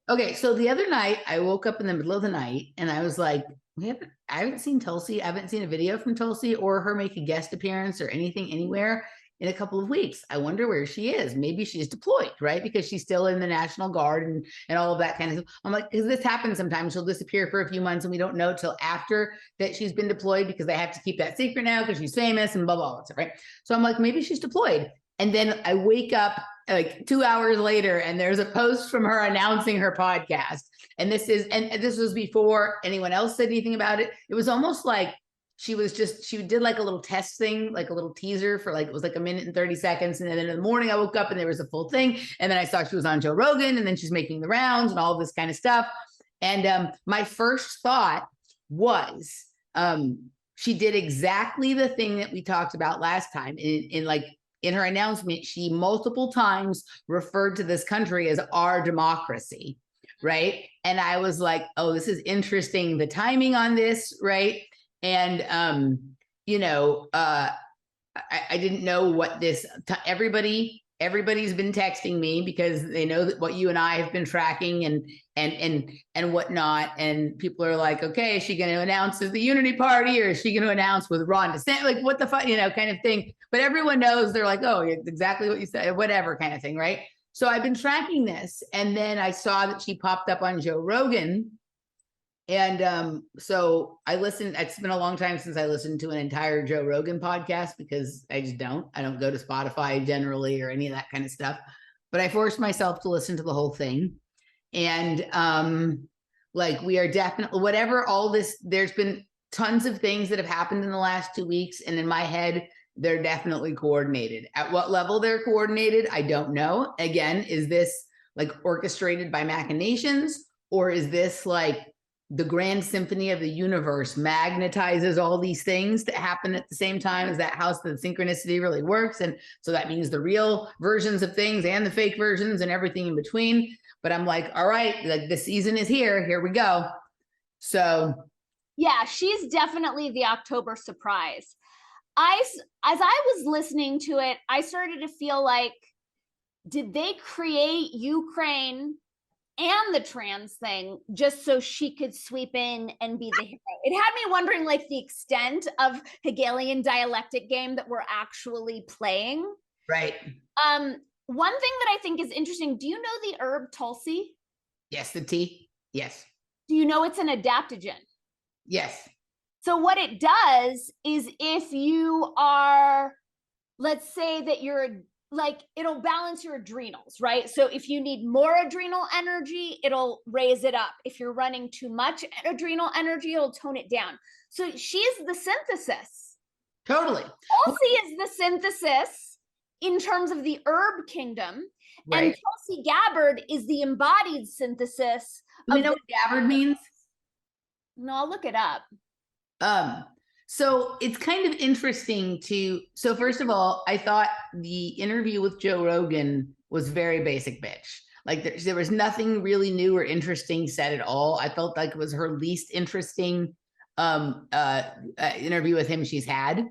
Okay, so the other night I woke up in the middle of the night and I was like, I haven't seen Tulsi. I haven't seen a video from Tulsi or her make a guest appearance or anything anywhere in a couple of weeks. I wonder where she is. Maybe she's deployed, right? Because she's still in the National Guard and all of that kind of stuff. I'm like, because this happens sometimes. She'll disappear for a few months and we don't know till after that she's been deployed because they have to keep that secret now because she's famous and blah, blah, blah, right? So I'm like, maybe she's deployed. And then I wake up like 2 hours later and there's a post from her announcing her podcast. And this was before anyone else said anything about it. It was almost like she did like a little test thing, like a little teaser for like, it was like 1 minute and 30 seconds. And then in the morning I woke up and there was a full thing. And then I saw she was on Joe Rogan and then she's making the rounds and all of this kind of stuff. And my first thought was, she did exactly the thing that we talked about last time in her announcement. She multiple times referred to this country as our democracy, right? And I was like, oh, this is interesting, the timing on this, right? And, I didn't know what everybody's been texting me because they know that what you and I have been tracking and whatnot. And people are like, okay, is she going to announce as the Unity Party or is she going to announce with Ron DeSantis? Like, what the fuck, kind of thing. But everyone knows, they're like, oh, it's exactly what you said, whatever kind of thing, right? So I've been tracking this. And then I saw that she popped up on Joe Rogan. And so I listened. It's been a long time since I listened to an entire Joe Rogan podcast because I don't go to Spotify generally or any of that kind of stuff. But I forced myself to listen to the whole thing. And like, we are definitely, whatever all this, there's been tons of things that have happened in the last 2 weeks. And in my head, they're definitely coordinated. At what level they're coordinated, I don't know. Again, is this like orchestrated by machinations, or is this like the grand symphony of the universe magnetizes all these things that happen at the same time? Is that how the synchronicity really works? And so that means the real versions of things and the fake versions and everything in between. But I'm like, all right, like the season is here we go. So yeah, she's definitely the October surprise. As I was listening to it, I started to feel like, did they create Ukraine and the trans thing just so she could sweep in and be the hero? It had me wondering like the extent of Hegelian dialectic game that we're actually playing. Right. One thing that I think is interesting, do you know the herb Tulsi? Yes, the tea. Yes. Do you know it's an adaptogen? Yes. So what it does is if you are, let's say that you're like, it'll balance your adrenals, right? So if you need more adrenal energy, it'll raise it up. If you're running too much adrenal energy, it'll tone it down. So she's the synthesis. Totally. Tulsi is the synthesis in terms of the herb kingdom. Right. And Tulsi Gabbard is the embodied synthesis. You know what Gabbard means? No, I'll look it up. So it's kind of interesting so first of all, I thought the interview with Joe Rogan was very basic bitch. Like there was nothing really new or interesting said at all. I felt like it was her least interesting interview with him she's had.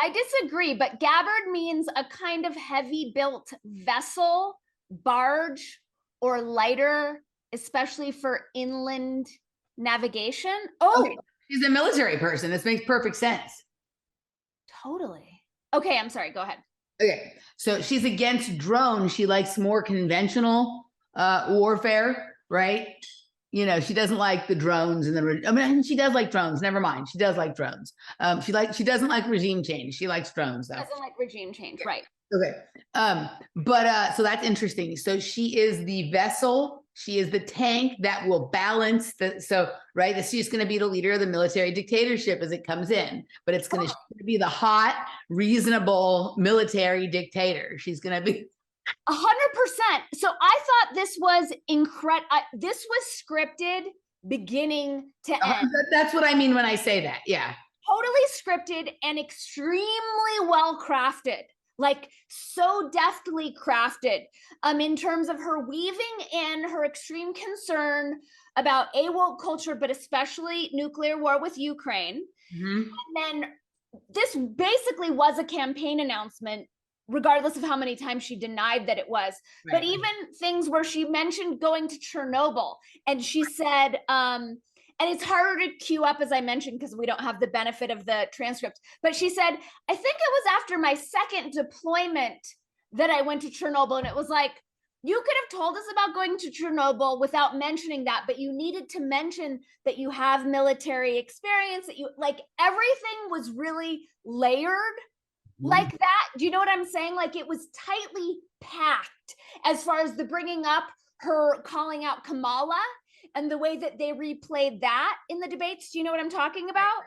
I disagree, but Gabbard means a kind of heavy built vessel, barge, or lighter, especially for inland navigation. Okay. She's a military person. This makes perfect sense. Totally. Okay, I'm sorry. Go ahead. Okay. So she's against drones. She likes more conventional warfare, right? She doesn't like the drones she does like drones. Never mind. She does like drones. She doesn't like regime change. She likes drones though. Doesn't like regime change, right? Okay. So that's interesting. So she is the vessel. She is the tank that will balance right? She's going to be the leader of the military dictatorship as it comes in, but it's going to be the hot, reasonable military dictator. She's going to be 100%. So I thought this was incredible. This was scripted beginning to end. That's what I mean when I say that. Yeah. Totally scripted and extremely well crafted. Like so deftly crafted in terms of her weaving in her extreme concern about woke culture, but especially nuclear war with Ukraine. Mm-hmm. And then this basically was a campaign announcement regardless of how many times she denied that it was. Right. But even things where she mentioned going to Chernobyl, and she said, and it's harder to queue up, as I mentioned, because we don't have the benefit of the transcript, but she said, I think it was after my second deployment that I went to Chernobyl. And it was like, you could have told us about going to Chernobyl without mentioning that, but you needed to mention that you have military experience, that you, like, everything was really layered like that. Do you know what I'm saying? Like, it was tightly packed as far as the bringing up her calling out Kamala and the way that they replayed that in the debates. Do you know what I'm talking about?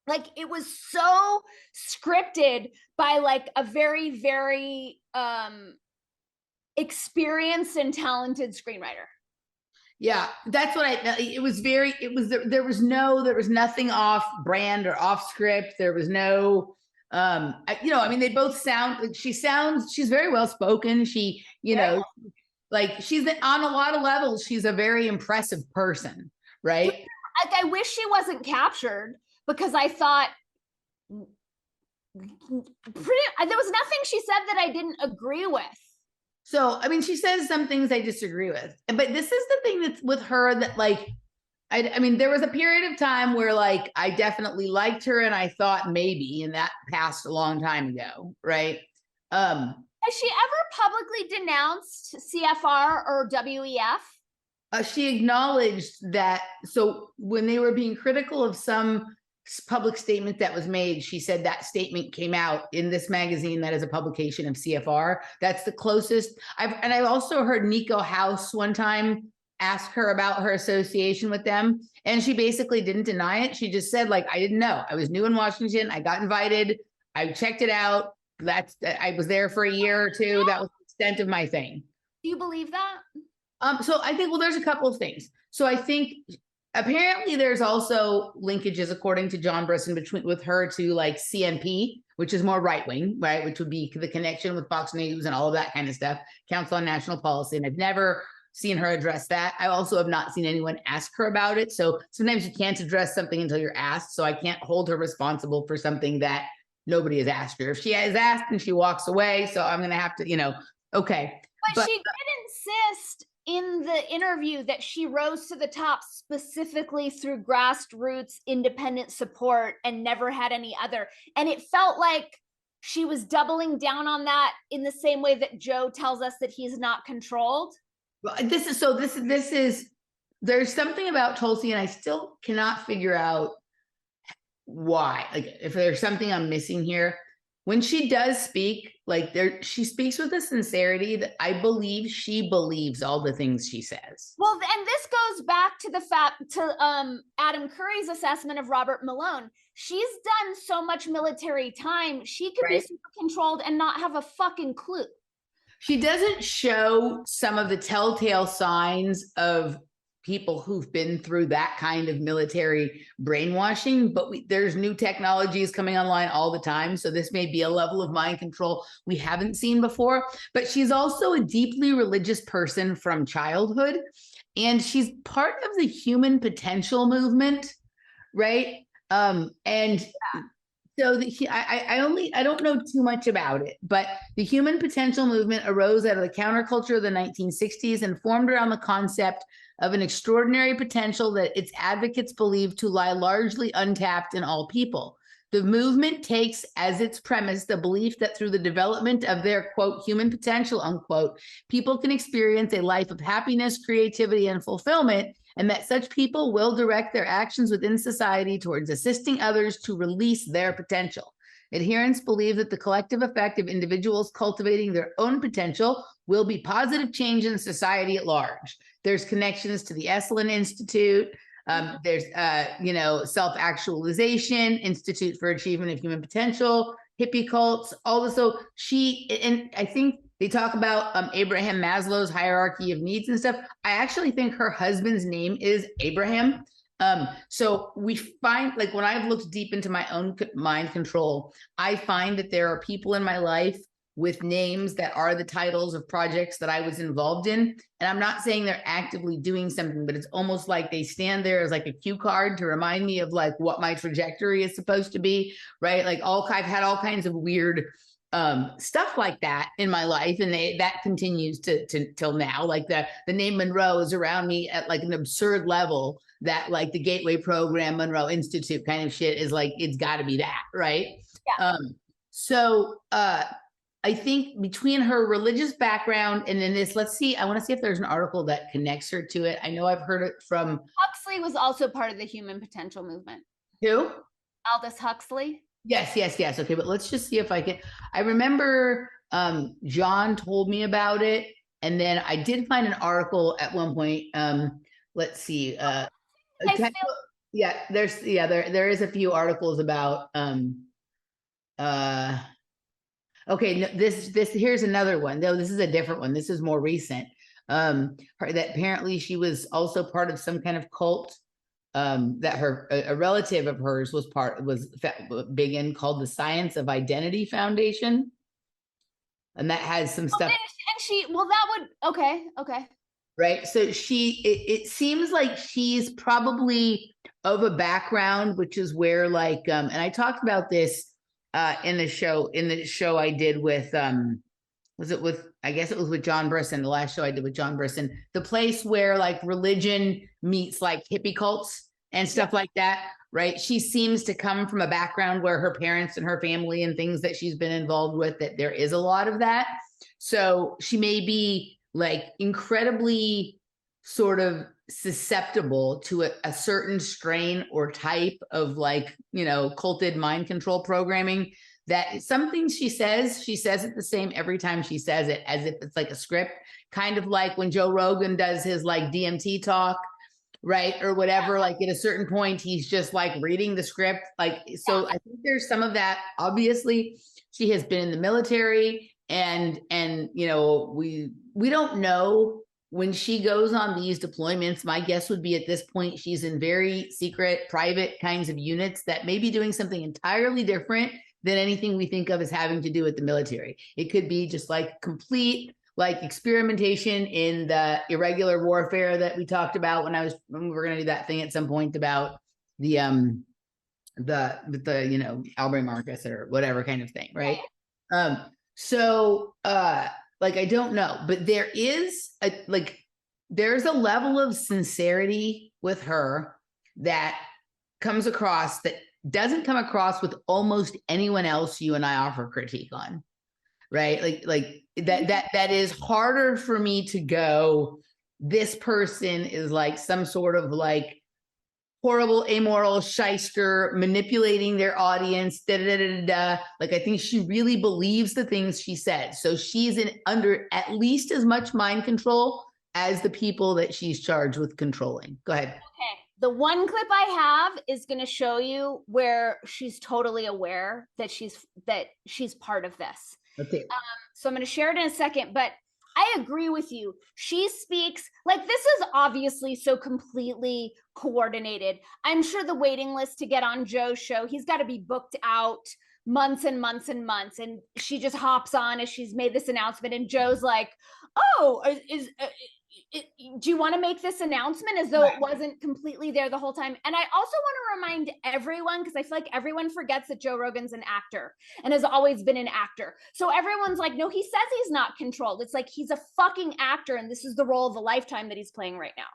Like, it was so scripted by like a very, very experienced and talented screenwriter. Yeah, that's what it was there was nothing off brand or off script. There was no, I mean, they both sound, she's very well spoken. She, know, like, she's on a lot of levels. She's a very impressive person, right? Like, I wish she wasn't captured, because I thought there was nothing she said that I didn't agree with. So, I mean, she says some things I disagree with, but this is the thing that's with her that, like, I mean, there was a period of time where, like, I definitely liked her and I thought maybe, and that passed a long time ago, right? Has she ever publicly denounced CFR or WEF? She acknowledged that. So when they were being critical of some public statement that was made, she said that statement came out in this magazine that is a publication of CFR. That's the closest. I've also heard Nico House one time ask her about her association with them, and she basically didn't deny it. She just said, like, I didn't know. I was new in Washington. I got invited. I checked it out. I was there for a year or two. That was the extent of my thing. Do you believe that? So I think, well, there's a couple of things. So I think apparently there's also linkages, according to John Brisson, with her to, like, CNP, which is more right-wing, right? Which would be the connection with Fox News and all of that kind of stuff, Council on National Policy. And I've never seen her address that. I also have not seen anyone ask her about it. So sometimes you can't address something until you're asked. So I can't hold her responsible for something that nobody has asked her. If she has asked and she walks away, so I'm going to have to, okay. But she did insist in the interview that she rose to the top specifically through grassroots independent support and never had any other. And it felt like she was doubling down on that in the same way that Joe tells us that he's not controlled. Well, there's something about Tulsi, and I still cannot figure out why. Like, if there's something I'm missing here. When she does speak, like, she speaks with a sincerity that I believe she believes all the things she says. Well, and this goes back to Adam Curry's assessment of Robert Malone. She's done so much military time, she could be super controlled and not have a fucking clue. She doesn't show some of the telltale signs of people who've been through that kind of military brainwashing, but there's new technologies coming online all the time. So this may be a level of mind control we haven't seen before, but she's also a deeply religious person from childhood. And she's part of the human potential movement, right? So I don't know too much about it, but the human potential movement arose out of the counterculture of the 1960s and formed around the concept of an extraordinary potential that its advocates believe to lie largely untapped in all people. The movement takes as its premise the belief that through the development of their, quote, human potential, unquote, people can experience a life of happiness, creativity, and fulfillment, and that such people will direct their actions within society towards assisting others to release their potential. Adherents believe that the collective effect of individuals cultivating their own potential will be positive change in society at large. There's connections to the Esalen Institute. There's, Self-Actualization, Institute for Achievement of Human Potential, hippie cults, all this. So and I think they talk about Abraham Maslow's hierarchy of needs and stuff. I actually think her husband's name is Abraham. So we find, like, when I've looked deep into my own mind control, I find that there are people in my life with names that are the titles of projects that I was involved in. And I'm not saying they're actively doing something, but it's almost like they stand there as like a cue card to remind me of, like, what my trajectory is supposed to be, right? Like, I've had all kinds of weird stuff like that in my life, and that continues to till now. Like the name Monroe is around me at like an absurd level, that like the Gateway Program, Monroe Institute kind of shit is like, it's got to be that, right? Yeah. So I think between her religious background and then this, let's see, I want to see if there's an article that connects her to it. I know I've heard it from Huxley was also part of the human potential movement. who? Aldous Huxley. Yes. Okay, but let's just see if I can. I remember John told me about it, and then I did find an article at one point. Let's see. There is a few articles about okay, no, this here's another one. Though this is a different one. This is more recent. That apparently she was also part of some kind of cult. That a relative of hers was big in, called the Science of Identity Foundation, and that has some stuff. Okay. Right. So it seems like she's probably of a background, which is where like, and I talked about this in the show I did with, I guess it was with John Brisson, the last show I did with John Brisson, the place where like religion meets like hippie cults and stuff like that. Right. She seems to come from a background where her parents and her family and things that she's been involved with, that there is a lot of that. So she may be like incredibly sort of susceptible to a certain strain or type of like, culted mind control programming, that some things she says it the same every time she says it, as if it's like a script, kind of like when Joe Rogan does his like DMT talk, right? Or whatever, like at a certain point, he's just like reading the script. Like, so I think there's some of that. Obviously, she has been in the military, and we don't know when she goes on these deployments. My guess would be at this point, she's in very secret, private kinds of units that may be doing something entirely different than anything we think of as having to do with the military. It could be just like complete like experimentation in the irregular warfare that we talked about when we were going to do that thing at some point about the Albert Marcus or whatever kind of thing, right? Like, I don't know, but there's a level of sincerity with her that comes across that doesn't come across with almost anyone else you and I offer critique on, right? Like that is harder for me to go, this person is like some sort of like horrible, amoral shyster manipulating their audience, Like, I think she really believes the things she says. So she's under at least as much mind control as the people that she's charged with controlling. Go ahead. Okay. The one clip I have is going to show you where she's totally aware that she's part of this. Okay. So I'm going to share it in a second, but I agree with you. She speaks like, this is obviously so completely coordinated. I'm sure the waiting list to get on Joe's show, he's got to be booked out months and months and months. And she just hops on as she's made this announcement. And Joe's like, oh, do you want to make this announcement, as though it wasn't completely there the whole time? And I also want to remind everyone, because I feel like everyone forgets that Joe Rogan's an actor and has always been an actor. So everyone's like, no, he says he's not controlled. It's like, he's a fucking actor, and this is the role of a lifetime that he's playing right now.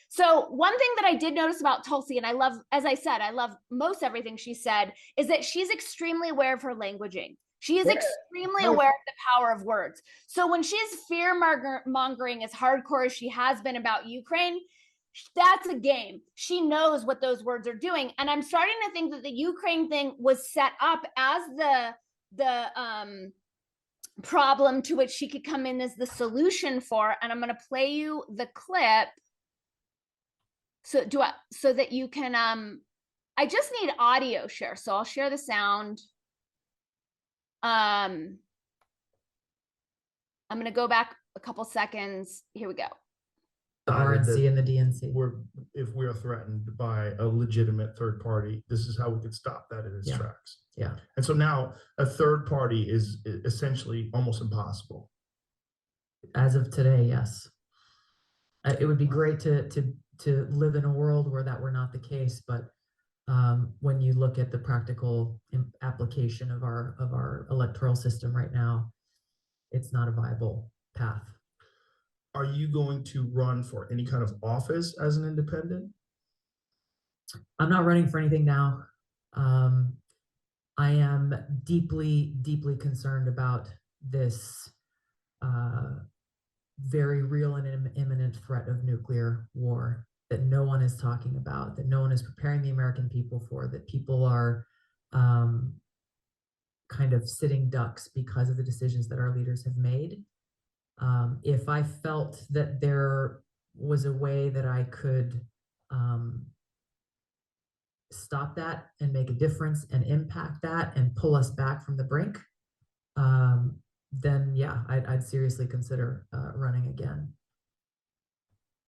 So one thing that I did notice about Tulsi, and I love, as I said, I love most everything she said, is that she's extremely aware of her languaging. She is extremely aware of the power of words. So when she's fear-mongering as hardcore as she has been about Ukraine, that's a game. She knows what those words are doing. And I'm starting to think that the Ukraine thing was set up as the problem to which she could come in as the solution for. And I'm going to play you the clip so that you can, I just need audio share. So I'll share the sound. I'm going to go back a couple seconds. Here we go. The RNC and the DNC. If we're threatened by a legitimate third party, this is how we could stop that in its tracks. Yeah. And so now a third party is essentially almost impossible. As of today, yes. It would be great to live in a world where that were not the case, but when you look at the practical application of our electoral system right now, it's not a viable path. Are you going to run for any kind of office as an independent? I'm not running for anything now. I am deeply, deeply concerned about this very real and imminent threat of nuclear war that no one is talking about, that no one is preparing the American people for, that people are kind of sitting ducks because of the decisions that our leaders have made. If I felt that there was a way that I could stop that and make a difference and impact that and pull us back from the brink, then yeah, I'd seriously consider running again.